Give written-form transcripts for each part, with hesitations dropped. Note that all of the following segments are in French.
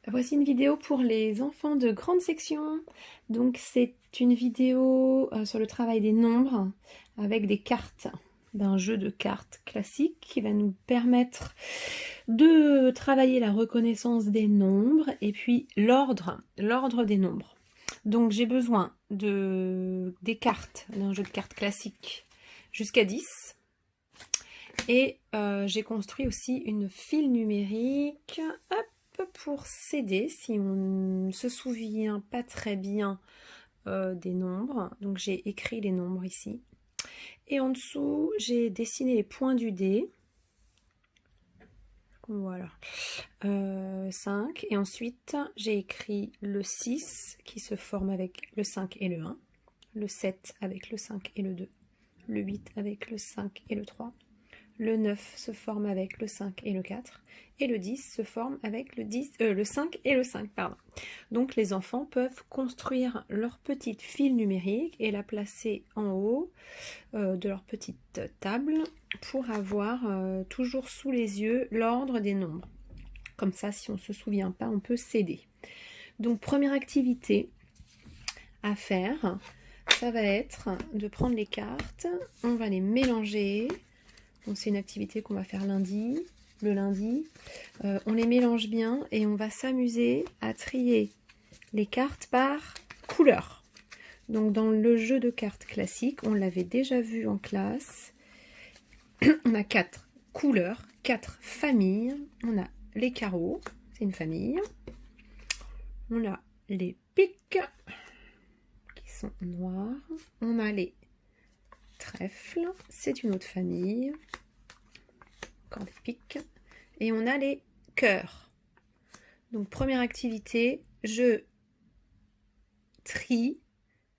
Voici une vidéo pour les enfants de grande section. Donc c'est une vidéo sur le travail des nombres avec des cartes, d'un jeu de cartes classique qui va nous permettre de travailler la reconnaissance des nombres et puis l'ordre des nombres. Donc j'ai besoin des cartes, d'un jeu de cartes classique jusqu'à 10. Et j'ai construit aussi une file numérique. Hop, pour s'aider si on ne se souvient pas très bien des nombres. Donc j'ai écrit les nombres ici. Et en dessous, j'ai dessiné les points du dé. Voilà. 5. Et ensuite, j'ai écrit le 6 qui se forme avec le 5 et le 1. Le 7 avec le 5 et le 2. Le 8 avec le 5 et le 3. Le 9 se forme avec le 5 et le 4. Et le 10 se forme avec le 5 et le 5. Pardon. Donc les enfants peuvent construire leur petite file numérique et la placer en haut de leur petite table pour avoir toujours sous les yeux l'ordre des nombres. Comme ça, si on ne se souvient pas, on peut s'aider. Donc première activité à faire, ça va être de prendre les cartes, on va les mélanger. Donc c'est une activité qu'on va faire le lundi. On les mélange bien et on va s'amuser à trier les cartes par couleur. Donc dans le jeu de cartes classique, on l'avait déjà vu en classe, on a 4 couleurs, 4 familles. On a les carreaux, c'est une famille. On a les piques qui sont noirs. On a les trèfles, c'est une autre famille. Encore des piques. Et on a les cœurs. Donc première activité, je trie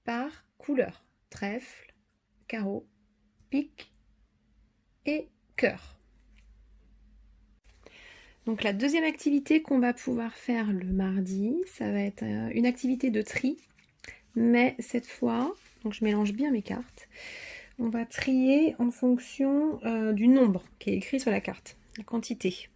par couleur. Trèfle, carreau, pique et cœur. Donc la deuxième activité qu'on va pouvoir faire le mardi, ça va être une activité de tri. Mais cette fois, donc je mélange bien mes cartes, on va trier en fonction du nombre qui est écrit sur la carte, la quantité.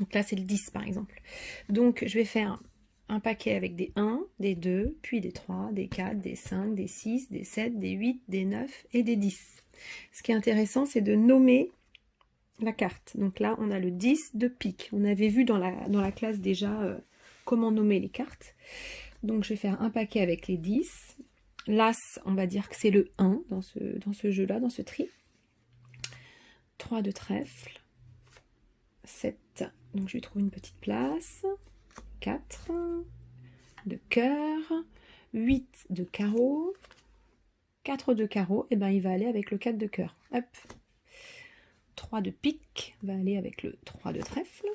Donc là, c'est le 10 par exemple. Donc je vais faire un paquet avec des 1, des 2, puis des 3, des 4, des 5, des 6, des 7, des 8, des 9 et des 10. Ce qui est intéressant, c'est de nommer la carte. Donc là, on a le 10 de pique. On avait vu dans la classe déjà comment nommer les cartes. Donc je vais faire un paquet avec les 10. L'As, on va dire que c'est le 1 dans ce jeu-là, dans ce tri. 3 de trèfle. 7, donc je lui trouve une petite place. 4 de cœur. 8 de carreau. 4 de carreau, et ben il va aller avec le 4 de cœur. Hop. 3 de pique va aller avec le 3 de trèfle,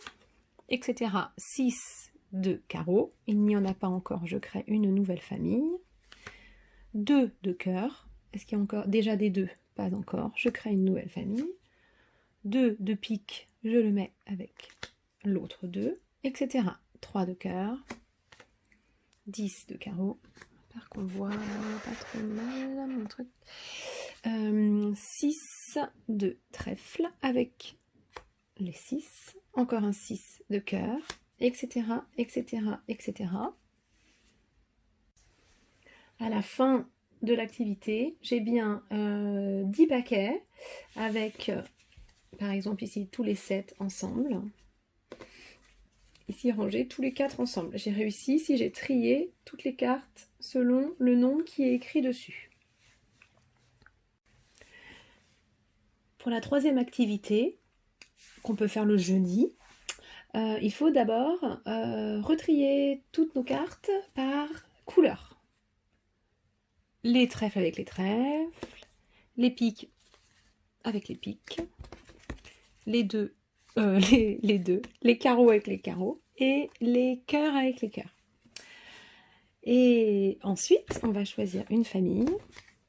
etc. 6 de carreau, il n'y en a pas encore, je crée une nouvelle famille. 2 de cœur, est-ce qu'il y a encore déjà des 2? Pas encore, je crée une nouvelle famille. 2 de pique, je le mets avec l'autre 2, etc. 3 de cœur, 10 de carreau, j'espère qu'on voit pas trop mal mon truc. 6 de trèfle avec les 6, encore un 6 de cœur, etc., etc., etc. À la fin de l'activité, j'ai bien 10 paquets avec, par exemple ici, tous les 7 ensemble. Ici, rangés tous les 4 ensemble. J'ai réussi si j'ai trié toutes les cartes selon le nom qui est écrit dessus. Pour la troisième activité, qu'on peut faire le jeudi, il faut d'abord retrier toutes nos cartes par couleur. Les trèfles avec les trèfles, les piques avec les piques, les carreaux avec les carreaux et les cœurs avec les cœurs. Et ensuite, on va choisir une famille.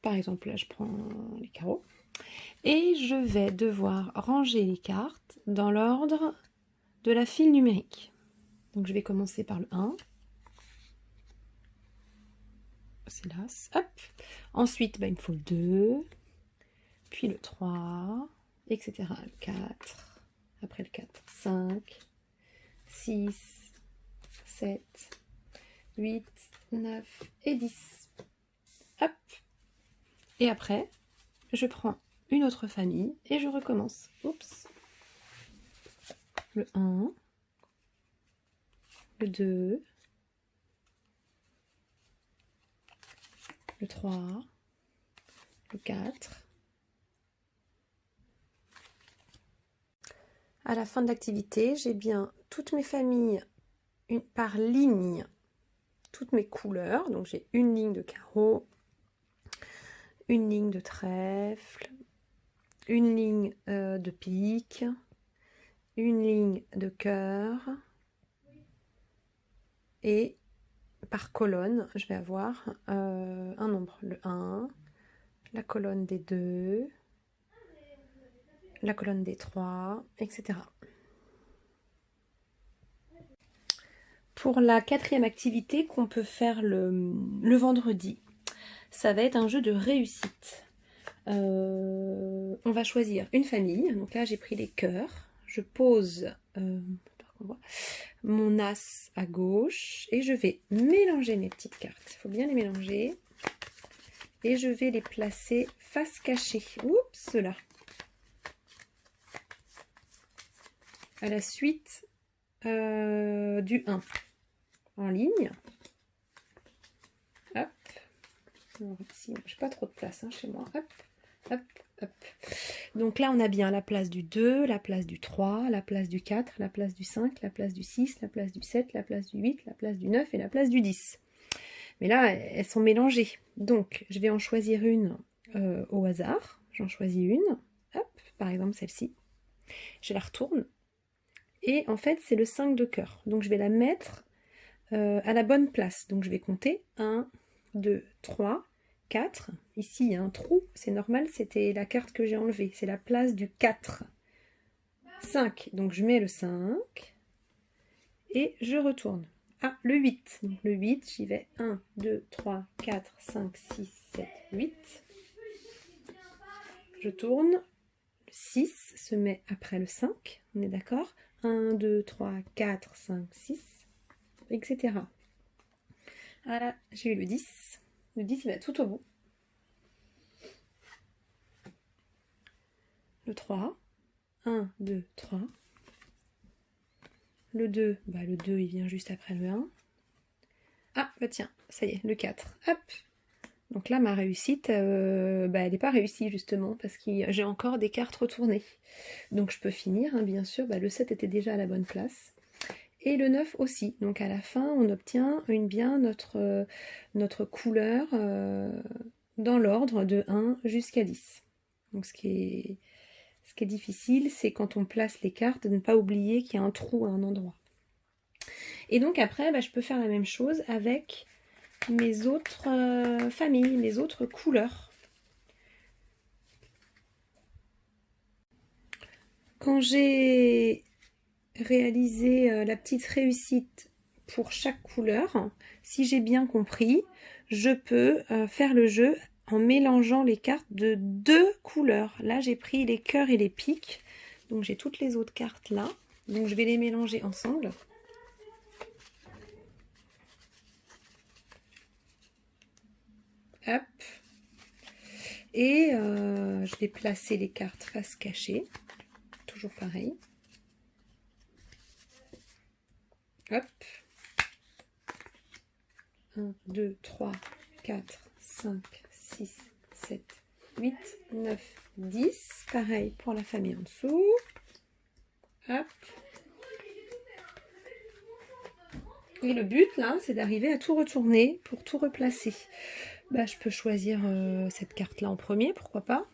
Par exemple, là, je prends les carreaux. Et je vais devoir ranger les cartes dans l'ordre de la file numérique. Donc je vais commencer par le 1. C'est là, hop. Ensuite, il me faut le 2, puis le 3, etc. Le 4, après le 4, 5, 6, 7, 8, 9 et 10. Hop. Et après, je prends une autre famille et je recommence. Oups. Le 1, le 2, le 3, le 4. À la fin de l'activité, j'ai bien toutes mes familles par ligne, toutes mes couleurs. Donc j'ai une ligne de carreaux, une ligne de trèfle, une ligne de pique, une ligne de cœur, et par colonne, je vais avoir un nombre, le 1, la colonne des 2, la colonne des 3, etc. Pour la quatrième activité qu'on peut faire le vendredi, ça va être un jeu de réussite. On va choisir une famille. Donc là, j'ai pris les cœurs. Je pose mon as à gauche et je vais mélanger mes petites cartes. Il faut bien les mélanger. Et je vais les placer face cachée. Oups, là. À la suite du 1. En ligne. Hop. Alors ici, j'ai pas trop de place hein, chez moi. Hop, hop, hop. Donc là, on a bien la place du 2, la place du 3, la place du 4, la place du 5, la place du 6, la place du 7, la place du 8, la place du 9 et la place du 10. Mais là, elles sont mélangées. Donc, je vais en choisir une au hasard. J'en choisis une. Hop, par exemple celle-ci. Je la retourne. Et en fait, c'est le 5 de cœur. Donc, je vais la mettre à la bonne place. Donc, je vais compter 1, 2, 3, 4. Ici, il y a un trou. C'est normal, c'était la carte que j'ai enlevée. C'est la place du 4. 5. Donc, je mets le 5. Et je retourne. Ah, le 8. Donc, le 8, j'y vais. 1, 2, 3, 4, 5, 6, 7, 8. Je tourne. Le 6 se met après le 5. On est d'accord? 1, 2, 3, 4, 5, 6, etc. Voilà, j'ai eu le 10. Le 10, il va tout au bout. Le 3. 1, 2, 3. Le 2, le 2, il vient juste après le 1. Ah, tiens, ça y est, le 4. Hop. Donc là, ma réussite, elle n'est pas réussie, justement, parce que j'ai encore des cartes retournées. Donc je peux finir, hein, bien sûr. Le 7 était déjà à la bonne place. Et le 9 aussi. Donc à la fin, on obtient bien notre couleur dans l'ordre de 1 jusqu'à 10. Donc ce qui est difficile, c'est quand on place les cartes, de ne pas oublier qu'il y a un trou à un endroit. Et donc après, je peux faire la même chose avec mes autres familles, mes autres couleurs. Quand j'ai réalisé la petite réussite pour chaque couleur, si j'ai bien compris, je peux faire le jeu en mélangeant les cartes de 2 couleurs. Là, j'ai pris les cœurs et les piques, donc j'ai toutes les autres cartes là. Donc je vais les mélanger ensemble. Hop. Et je vais placer les cartes face cachée. Toujours pareil. Hop. 1, 2, 3, 4, 5, 6, 7, 8, 9, 10. Pareil pour la famille en dessous. Hop. Et le but là, c'est d'arriver à tout retourner pour tout replacer. Je peux choisir cette carte là en premier, pourquoi pas.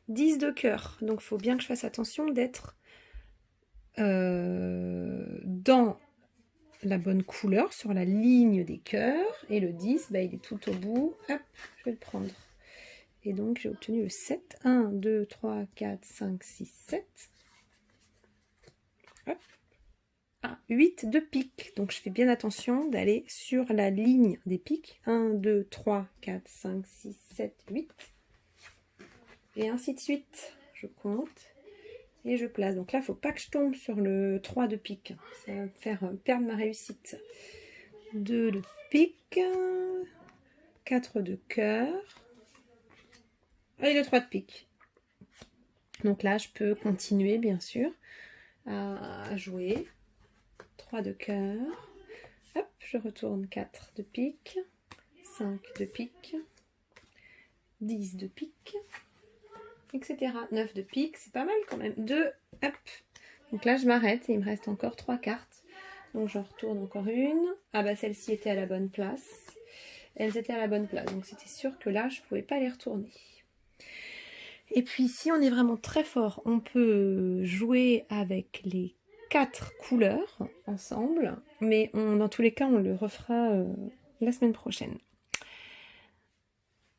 10 de cœur, donc il faut bien que je fasse attention d'être dans la bonne couleur, sur la ligne des cœurs. Et le 10, il est tout au bout. Hop, je vais le prendre. Et donc j'ai obtenu le 7. 1, 2, 3, 4, 5, 6, 7. Hop. Ah, 8 de pique. Donc je fais bien attention d'aller sur la ligne des piques. 1, 2, 3, 4, 5, 6, 7, 8. Et ainsi de suite. Je compte. et je place. Donc là, il ne faut pas que je tombe sur le 3 de pique. Ça va me faire perdre ma réussite. 2 de pique, 4 de cœur, et le 3 de pique. Donc là, je peux continuer, bien sûr, à jouer. 3 de cœur. Hop, je retourne 4 de pique, 5 de pique, 10 de pique, etc. 9 de pique, c'est pas mal quand même. 2, hop. Donc là, je m'arrête et il me reste encore 3 cartes. Donc j'en retourne encore une. Ah bah celle-ci était à la bonne place. Elles étaient à la bonne place. Donc c'était sûr que là, je ne pouvais pas les retourner. Et puis si on est vraiment très fort, on peut jouer avec les 4 couleurs ensemble. Mais dans tous les cas, on le refera la semaine prochaine.